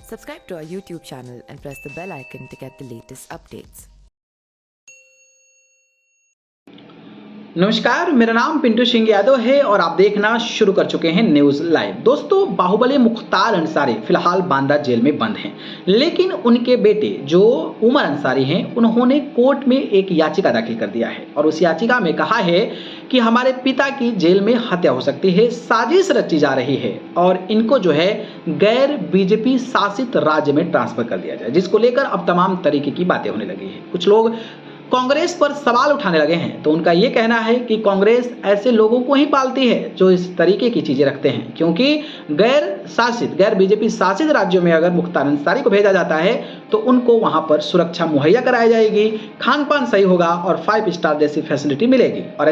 Subscribe to our YouTube channel and press the bell icon to get the latest updates. नमस्कार, मेरा नाम पिंटू सिंह यादव है और आप देखना शुरू कर चुके हैं न्यूज लाइव। दोस्तों, बाहुबली मुख्तार अंसारी फिलहाल बांदा जेल में बंद हैं, लेकिन उनके बेटे जो उमर अंसारी हैं, उन्होंने कोर्ट में एक याचिका दाखिल कर दिया है और उस याचिका में कहा है कि हमारे पिता की जेल में हत्या हो सकती है, साजिश रची जा रही है और इनको जो है गैर बीजेपी शासित राज्य में ट्रांसफर कर दिया जाए, जिसको लेकर अब तमाम तरीके की बातें होने लगी है। कुछ लोग कांग्रेस पर सवाल उठाने लगे हैं, तो उनका यह कहना है कि कांग्रेस ऐसे लोगों को ही पालती है जो इस तरीके की चीजें रखते हैं, क्योंकि गैर बीजेपी शासित राज्यों में अगर मुख्तार अंसारी को भेजा जाता है तो उनको वहां पर सुरक्षा मुहैया कराई जाएगी, खान पान सही होगा और 5 स्टार जैसी फैसिलिटी मिलेगी। और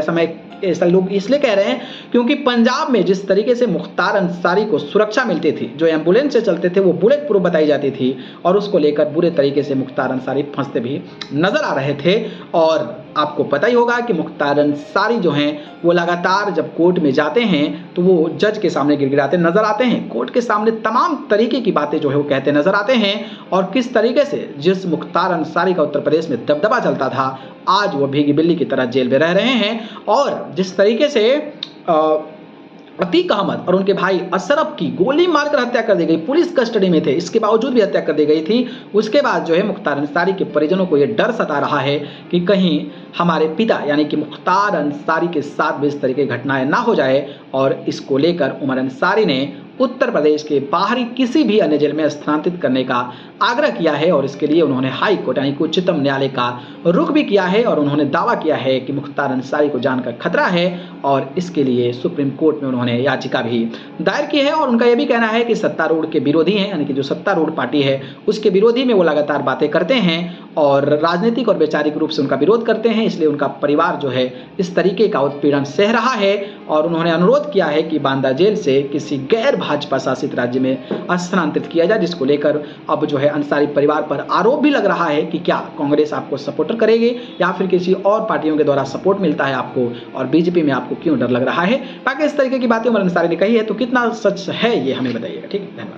ऐसा लोग इसलिए कह रहे हैं क्योंकि पंजाब में जिस तरीके से मुख्तार अंसारी को सुरक्षा मिलती थी, जो एम्बुलेंस से चलते थे वो बुलेट प्रूफ बताई जाती थी और उसको लेकर बुरे तरीके से मुख्तार अंसारी फंसते भी नजर आ रहे थे। और आपको पता ही होगा कि मुख्तार अंसारी जो हैं वो लगातार जब कोर्ट में जाते हैं तो वो जज के सामने गिड़गिड़ाते नजर आते हैं, कोर्ट के सामने तमाम तरीके की बातें जो है वो कहते नजर आते हैं। और किस तरीके से जिस मुख्तार अंसारी का उत्तर प्रदेश में दबदबा चलता था, आज वो भीगी बिल्ली की तरह जेल में रह रहे हैं। और जिस तरीके से अतीक अहमद और उनके भाई अशरफ की गोली मारकर हत्या कर दी गई, पुलिस कस्टडी में थे, इसके बावजूद भी हत्या कर दी गई थी। उसके बाद जो है मुख्तार अंसारी के परिजनों को यह डर सता रहा है कि कहीं हमारे पिता यानी कि मुख्तार अंसारी के साथ भी इस तरह की घटनाएं ना हो जाए। और इसको लेकर उमर अंसारी ने उत्तर प्रदेश के बाहरी किसी भी अन्य जेल में स्थानांतरित करने का आग्रह किया है और इसके लिए उन्होंने हाई कोर्ट यानी कि उच्चतम न्यायालय का रुख भी किया है और उन्होंने दावा किया है कि मुख्तार अंसारी को जान का खतरा है और इसके लिए सुप्रीम कोर्ट में उन्होंने याचिका भी दायर की है। और उनका यह भी कहना है कि सत्तारूढ़ के विरोधी हैं, यानी कि जो सत्तारूढ़ पार्टी है उसके विरोधी में वो लगातार बातें करते हैं और राजनीतिक और वैचारिक रूप से उनका विरोध करते हैं, इसलिए उनका परिवार जो है इस तरीके का उत्पीड़न सह रहा है। और उन्होंने अनुरोध किया है कि बांदा जेल से किसी गैर भाजपा शासित राज्य में स्थानांतरित किया जाए, जिसको लेकर अब जो है अंसारी परिवार पर आरोप भी लग रहा है कि क्या कांग्रेस आपको सपोर्टर करेगी या फिर किसी और पार्टियों के द्वारा सपोर्ट मिलता है आपको और बीजेपी में आपको क्यों डर लग रहा है। बाकी इस तरीके की बातें उमर अंसारी ने कही है, तो कितना सच है ये हमें बताइएगा। ठीक है, धन्यवाद।